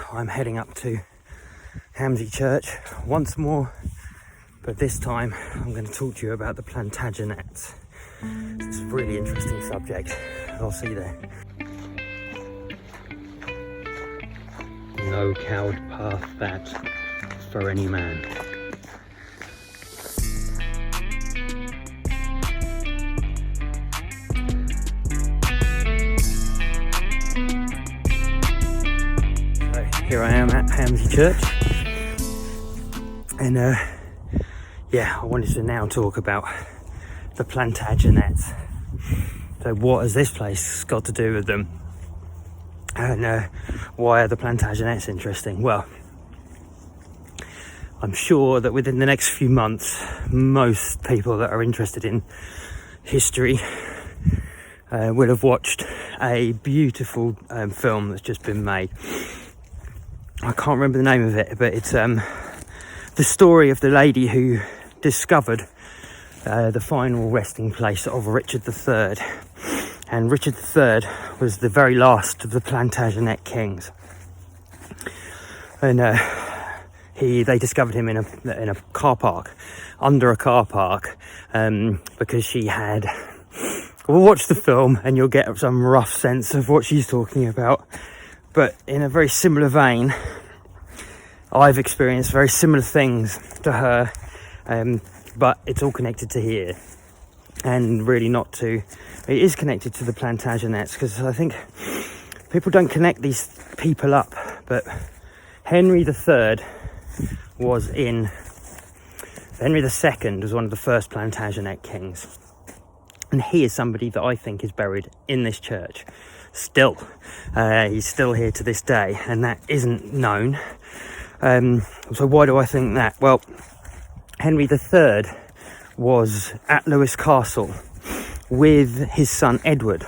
I'm heading up to Hamsey Church once more, but this time I'm going to talk to you about the Plantagenets. It's a really interesting subject. I'll see you there. No cowed path that for any man. Here I am at Hamsey Church, and I wanted to now talk about the Plantagenets. So what has this place got to do with them, and why are the Plantagenets interesting? Well, I'm sure that within the next few months, most people that are interested in history will have watched a beautiful film that's just been made. I can't remember the name of it, but it's the story of the lady who discovered the final resting place of Richard III. And Richard III was the very last of the Plantagenet kings. And they discovered him in a car park, under a car park, because she had... Well, watch the film and you'll get some rough sense of what she's talking about. But in a very similar vein, I've experienced very similar things to her, but it's all connected to here, and really it is connected to the Plantagenets, because I think people don't connect these people up, but Henry II was one of the first Plantagenet kings, and he is somebody that I think is buried in this church. Still, he's still here to this day, and that isn't known. So why do I think that? Well, Henry III was at Lewes Castle with his son Edward.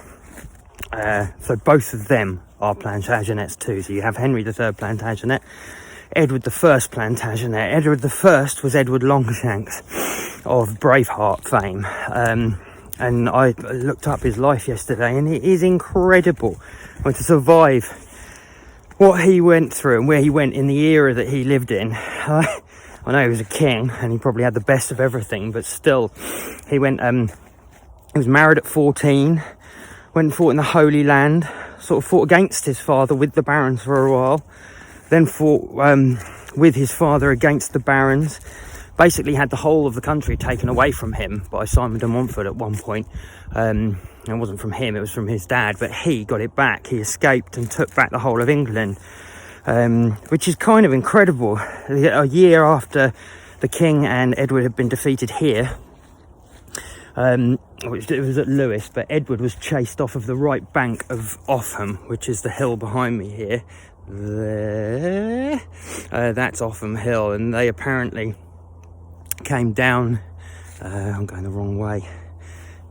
So both of them are Plantagenets too. So you have Henry III Plantagenet, Edward I Plantagenet. Edward I was Edward Longshanks of Braveheart fame. And I looked up his life yesterday, and it is incredible. To survive what he went through and where he went in the era that he lived in. I know he was a king, and he probably had the best of everything, but still, he was married at 14, went and fought in the Holy Land, sort of fought against his father with the barons for a while, then fought with his father against the barons. Basically had the whole of the country taken away from him by Simon de Montfort at one point. It wasn't from him, it was from his dad, but he got it back. He escaped and took back the whole of England, which is kind of incredible. A year after the king and Edward had been defeated here, which it was at Lewes, but Edward was chased off of the right bank of Offham, which is the hill behind me here. There, that's Offham Hill, and they apparently came down, I'm going the wrong way,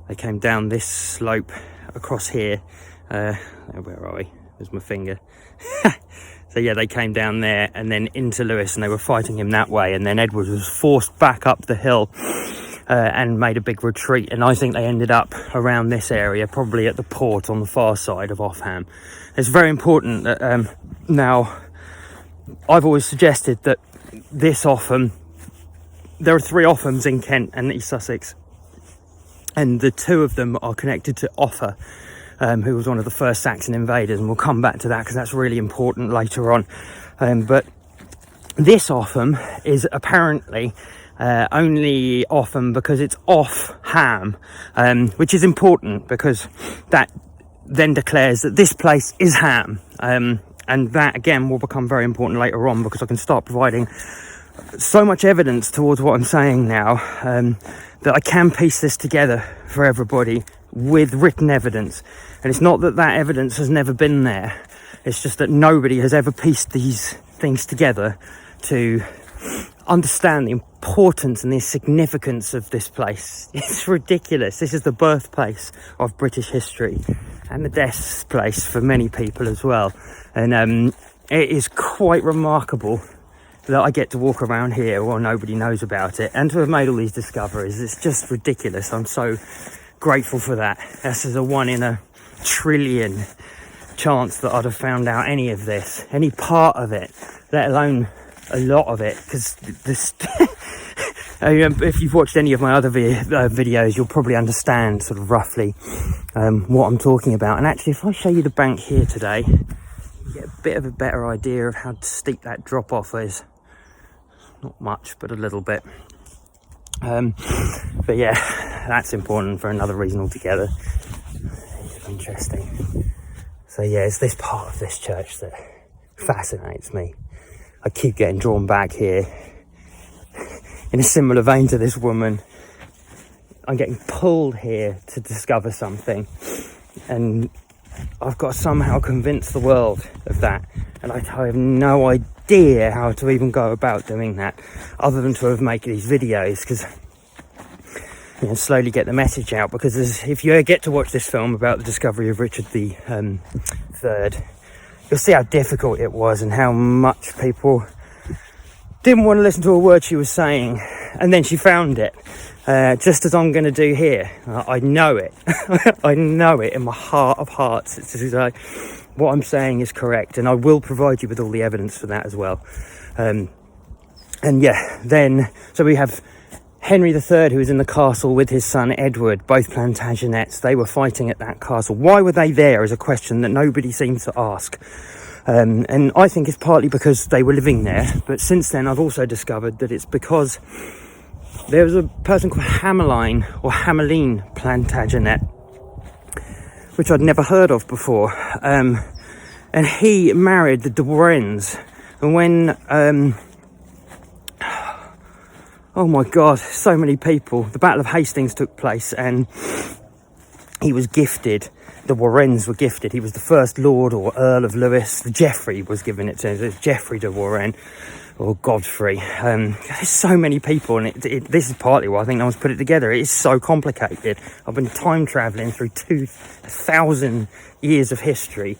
they came down this slope across here, where are we, there's my finger, so yeah, they came down there and then into Lewes, and they were fighting him that way, and then Edward was forced back up the hill and made a big retreat, and I think they ended up around this area, probably at the port on the far side of Offham. It's very important that now, I've always suggested that this Offham, there are 3 Offhams in Kent and East Sussex, and the 2 of them are connected to Offa, who was one of the first Saxon invaders, and we'll come back to that because that's really important later on. But this Offham is apparently only Offham because it's off Ham, which is important because that then declares that this place is Ham, and that again will become very important later on, because I can start providing so much evidence towards what I'm saying now, that I can piece this together for everybody with written evidence. And it's not that evidence has never been there, it's just that nobody has ever pieced these things together to understand the importance and the significance of this place. It's ridiculous. This is the birthplace of British history, and the death place for many people as well. And it is quite remarkable that I get to walk around here while nobody knows about it, and to have made all these discoveries. It's just ridiculous. I'm so grateful for that. This is a 1 in a trillion chance that I'd have found out any of this, any part of it, let alone a lot of it, because this if you've watched any of my other videos, you'll probably understand sort of roughly what I'm talking about. And actually, if I show you the bank here today, you get a bit of a better idea of how steep that drop off is. Not much, but a little bit. But yeah, that's important for another reason altogether. It's interesting. So yeah, it's this part of this church that fascinates me. I keep getting drawn back here. In a similar vein to this woman, I'm getting pulled here to discover something, and I've got to somehow convince the world of that, and I have no idea how to even go about doing that, other than to have made these videos, because slowly get the message out. Because if you get to watch this film about the discovery of Richard the Third, you'll see how difficult it was and how much people didn't want to listen to a word she was saying, and then she found it, just as I'm going to do here. I know it. I know it in my heart of hearts. It's just like, what I'm saying is correct, and I will provide you with all the evidence for that as well. And yeah, then, so we have Henry III, who was in the castle with his son Edward, both Plantagenets. They were fighting at that castle. Why were they there is a question that nobody seems to ask. And I think it's partly because they were living there, but since then I've also discovered that it's because there was a person called Hameline Plantagenet, which I'd never heard of before, and he married the de Warens. And when oh my god, so many people, the Battle of Hastings took place, and he was gifted. The Warrens were gifted. He was the first Lord or Earl of Lewes. The Geoffrey was given it to him. Geoffrey de Warren or Godfrey. There's so many people, and this is partly why I think no one's put it together. It is so complicated. I've been time travelling through 2,000 years of history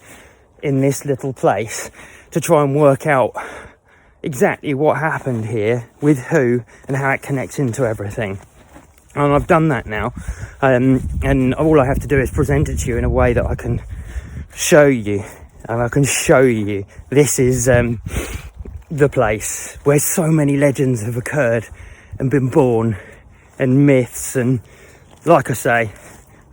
in this little place to try and work out exactly what happened here, with who, and how it connects into everything. And I've done that now, and all I have to do is present it to you in a way that I can show you, and I can show you this is the place where so many legends have occurred and been born, and myths, and like I say,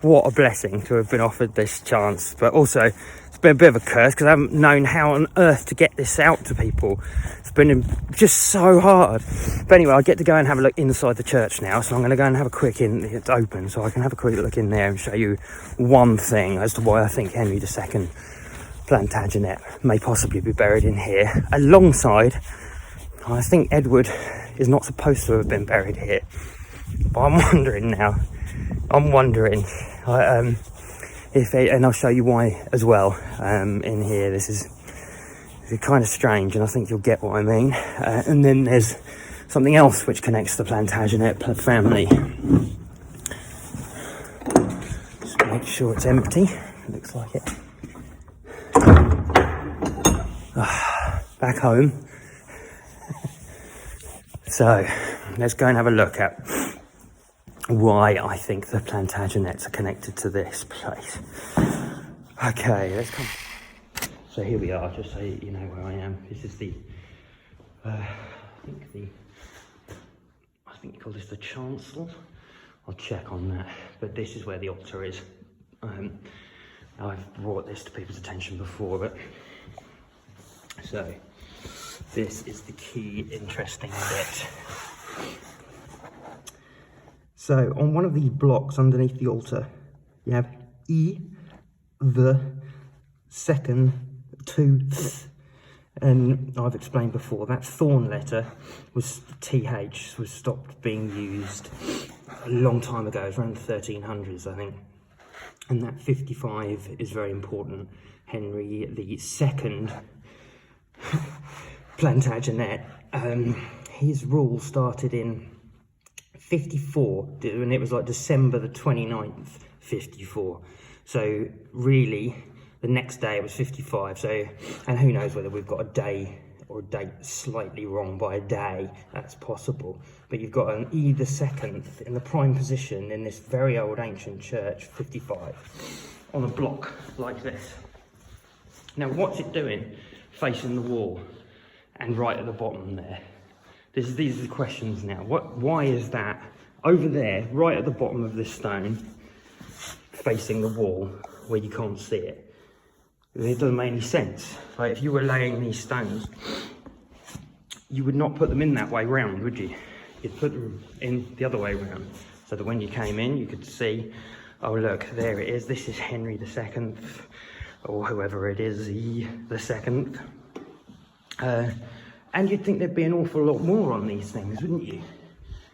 what a blessing to have been offered this chance. But also it's been a bit of a curse because I haven't known how on earth to get this out to people. It's been just so hard. But anyway, I get to go and have a look inside the church now, so I'm going to go and have a quick it's open, so I can have a quick look in there and show you one thing as to why I think Henry II Plantagenet may possibly be buried in here, alongside, I think Edward is not supposed to have been buried here, but I'm wondering now. And I'll show you why as well. In here, this is kind of strange, and I think you'll get what I mean. And then there's something else which connects the Plantagenet family. Just make sure it's empty. Looks like it. Back home. So let's go and have a look at why I think the Plantagenets are connected to this place. Okay, let's come. So here we are, just so you know where I am. This is the, I think you call this the chancel. I'll check on that, but this is where the altar is. I've brought this to people's attention before, but so this is the key interesting bit. So on one of these blocks underneath the altar, you have E, the, second, to, and I've explained before that thorn letter was TH, was stopped being used a long time ago. It was around the 1300s, I think. And that 55 is very important. Henry II Plantagenet, his rule started in 54, and it was like December the 29th, 54. So really, the next day it was 55. So, and who knows whether we've got a day or a date slightly wrong by a day. That's possible. But you've got an E the second in the prime position in this very old ancient church, 55, on a block like this. Now, what's it doing facing the wall and right at the bottom there? These are the questions now. Why is that over there, right at the bottom of this stone, facing the wall where you can't see it? It doesn't make any sense. Like, if you were laying these stones, you would not put them in that way round, would you? You'd put them in the other way round, so that when you came in, you could see, oh look, there it is. This is Henry II, or whoever it is, the second. And you'd think there'd be an awful lot more on these things, wouldn't you?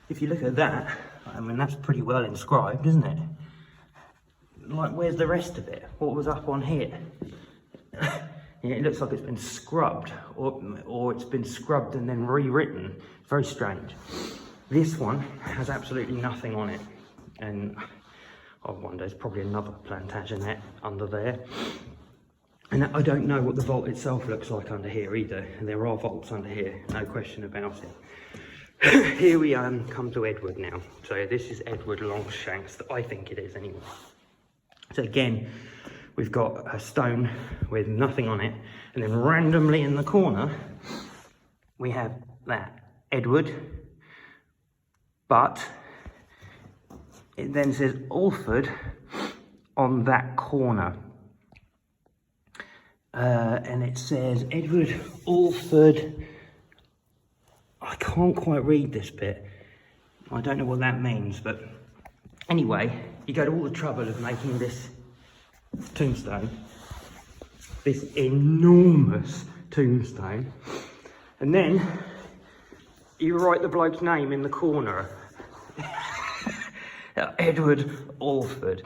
If you look at that, I mean, that's pretty well inscribed, isn't it? Like, where's the rest of it? What was up on here? Yeah, it looks like it's been scrubbed, or it's been scrubbed and then rewritten. It's very strange. This one has absolutely nothing on it, and I wonder, there's probably another Plantagenet under there. And I don't know what the vault itself looks like under here either. And there are vaults under here, no question about it. Here we come to Edward now. So this is Edward Longshanks, I think it is anyway. So again, we've got a stone with nothing on it, and then randomly in the corner, we have that, Edward, but it then says Alford on that corner. And it says Edward Alford. I can't quite read this bit. I don't know what that means, but anyway, you go to all the trouble of making this tombstone, this enormous tombstone, and then you write the bloke's name in the corner. Edward Alford.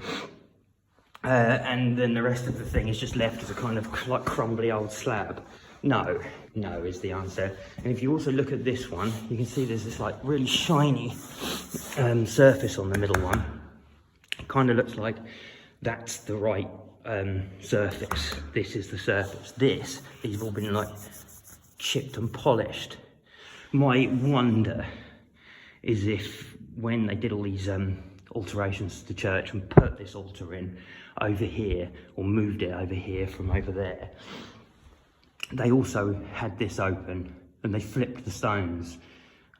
And then the rest of the thing is just left as a kind of like crumbly old slab. No is the answer. And if you also look at this one, you can see there's this like really shiny surface on the middle one. It kind of looks like that's the right surface. This is the surface. These have all been like chipped and polished. My wonder is if when they did all these alterations to the church and put this altar in over here, or moved it over here from over there, they also had this open and they flipped the stones,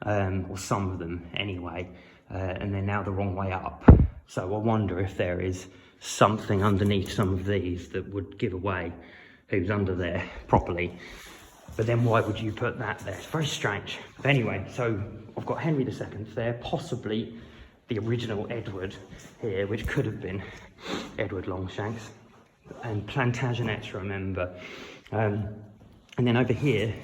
or some of them anyway, and they're now the wrong way up. So I wonder if there is something underneath some of these that would give away who's under there properly. But then why would you put that there? It's very strange. But anyway, so I've got Henry II there, possibly the original Edward here, which could have been Edward Longshanks, and Plantagenets, remember. And then over here,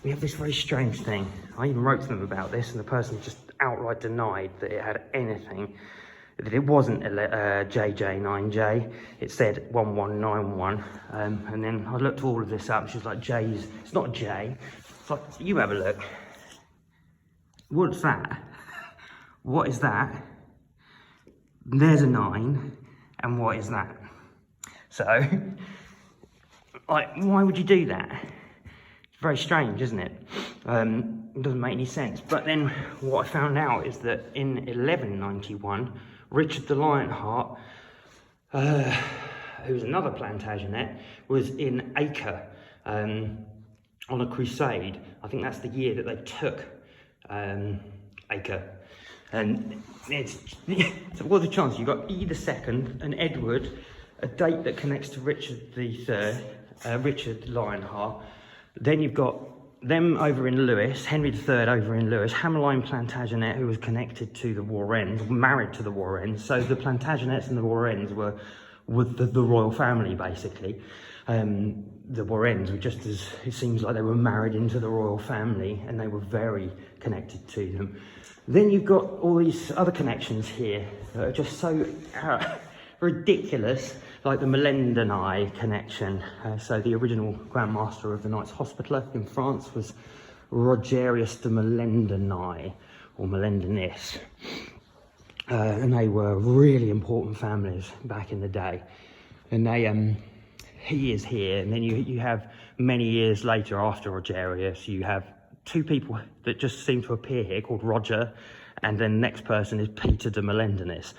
we have this very strange thing. I even wrote to them about this, and the person just outright denied that it had anything, that it wasn't JJ9J, it said 1191, and then I looked all of this up. She was like, J's, it's not a J. It's like, you have a look. What's that? What is that? There's a 9, and what is that? So, like, why would you do that? It's very strange, isn't it? It doesn't make any sense. But then what I found out is that in 1191, Richard the Lionheart, who's another Plantagenet, was in Acre on a crusade. I think that's the year that they took Acre. And it's so what are the chances? You've got E II and Edward, a date that connects to Richard III, Richard Lionheart. Then you've got them over in Lewes, Henry III over in Lewes, Hameline Plantagenet, who was connected to the Warrens, married to the Warrens. So the Plantagenets and the Warrens were the royal family, basically. The Warrens were just as, it seems like they were married into the royal family, and they were very connected to them. Then you've got all these other connections here that are just so ridiculous, like the Melendonai connection. So the original Grand Master of the Knights Hospitaller in France was Rogerius de Melendonai, or Melendonis. And they were really important families back in the day. And they, he is here, and then you have many years later, after Rogerius, you have two people that just seem to appear here called Roger And then the next person is Peter de Melendenis.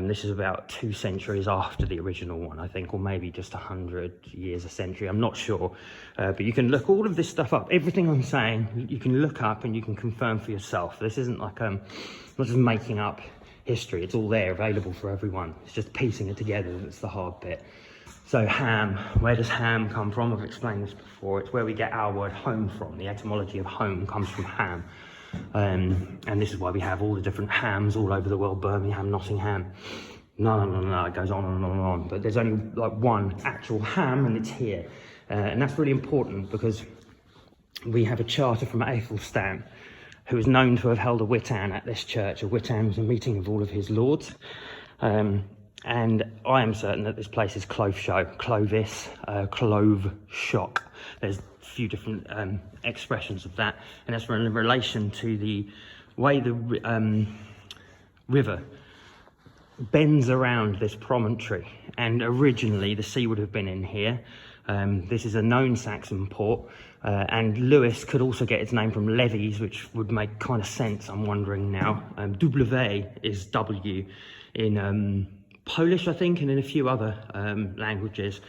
This is about 2 centuries after the original one, I think, or maybe just 100 years, a century, I'm not sure. But you can look all of this stuff up. Everything I'm saying, you can look up and you can confirm for yourself. This isn't like, I'm not just making up history. It's all there, available for everyone. It's just piecing it together that's the hard bit. So Ham, where does Ham come from? I've explained this before. It's where we get our word home from. The etymology of home comes from Ham. And this is why we have all the different Hams all over the world: Birmingham, Nottingham. No, it goes on and on and on. But there's only like one actual Ham, and it's here. And that's really important because we have a charter from Athelstan, who is known to have held a witan at this church. A witan was a meeting of all of his lords. And I am certain that this place is Clovis, Clove Shock. There's a few different expressions of that, and that's in relation to the way the river bends around this promontory. And originally the sea would have been in here. This is a known Saxon port, and Lewes could also get its name from levees, which would make kind of sense, I'm wondering now. W is W in Polish, I think, and in a few other languages.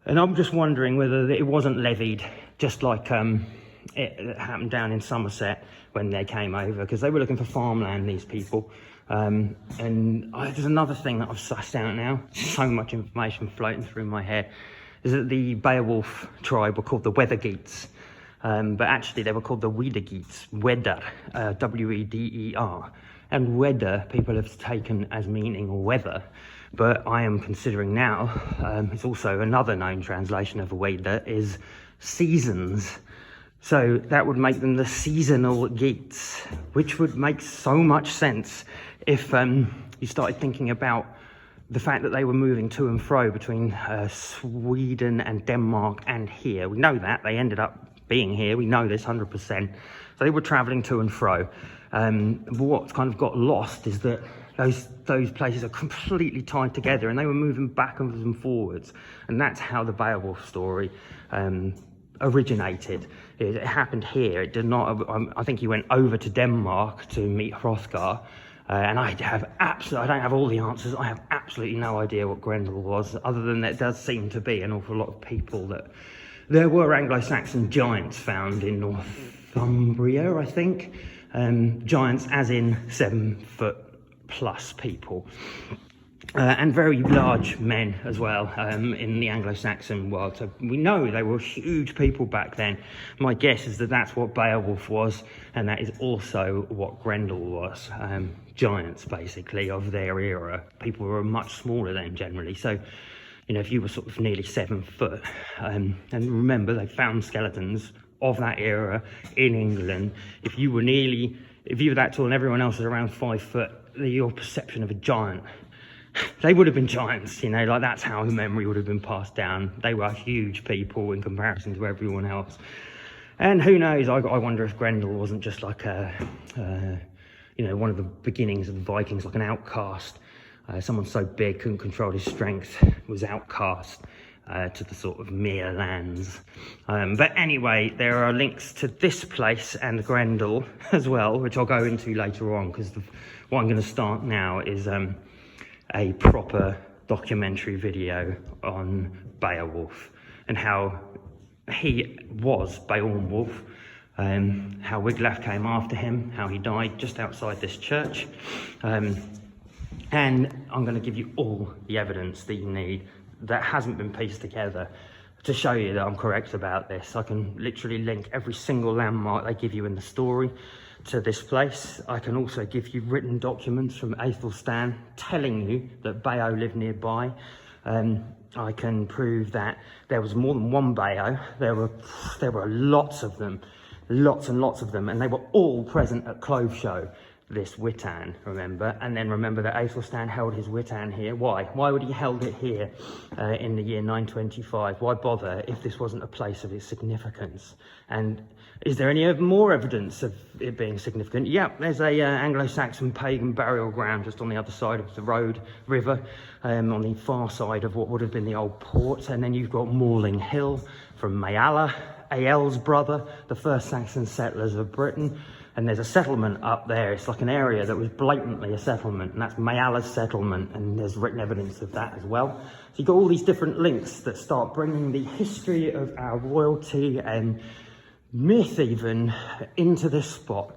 And I'm just wondering whether it wasn't levied, just like it happened down in Somerset when they came over, because they were looking for farmland, these people. There's another thing that I've sussed out now, so much information floating through my head, is that the Beowulf tribe were called the Weathergeats, but actually they were called the Wedergeats, Weder, W-E-D-E-R. And weather, people have taken as meaning weather, but I am considering now, it's also another known translation of weather is seasons. So that would make them the seasonal geats, which would make so much sense if you started thinking about the fact that they were moving to and fro between Sweden and Denmark and here. We know that, they ended up being here, we know this 100%. So they were travelling to and fro. What kind of got lost is that those places are completely tied together, and they were moving backwards and forwards, and that's how the Beowulf story originated. It happened here. It did not. I think he went over to Denmark to meet Hrothgar, and I don't have all the answers. I have absolutely no idea what Grendel was, other than that it does seem to be an awful lot of people that there were Anglo-Saxon giants found in Northumbria, I think. Giants as in 7 foot plus people, and very large men as well in the Anglo-Saxon world. So we know they were huge people back then. My guess is that that's what Beowulf was, and that is also what Grendel was. Giants, basically, of their era. People were much smaller then, generally. So, you know, if you were sort of nearly 7 foot, and remember, they found skeletons of that era in England. If you were that tall and everyone else was around 5 foot, your perception of a giant, they would have been giants, you know, like that's how memory would have been passed down. They were huge people in comparison to everyone else. And who knows, I wonder if Grendel wasn't just like one of the beginnings of the Vikings, like an outcast. Someone so big, couldn't control his strength, was outcast to the sort of mere lands. But anyway, there are links to this place and Grendel as well, which I'll go into later on, because what I'm going to start now is a proper documentary video on Beowulf and how he was Beowulf, how Wiglaf came after him, how he died just outside this church. And I'm going to give you all the evidence that you need that hasn't been pieced together to show you that I'm correct about this. I can literally link every single landmark they give you in the story to this place. I can also give you written documents from Athelstan telling you that Beow lived nearby. I can prove that there was more than one Beow. There were lots of them, lots and lots of them, and they were all present at Clove Show, this witan, remember? And then remember that Athelstan held his witan here. Why? Why would he held it here in the year 925? Why bother if this wasn't a place of its significance? And is there any more evidence of it being significant? Yep, there's a Anglo-Saxon pagan burial ground just on the other side of the river, on the far side of what would have been the old port. And then you've got Morling Hill from Mayala, Ael's brother, the first Saxon settlers of Britain. And there's a settlement up there. It's like an area that was blatantly a settlement, and that's Mayala's settlement, and there's written evidence of that as well. So you've got all these different links that start bringing the history of our royalty and myth even into this spot.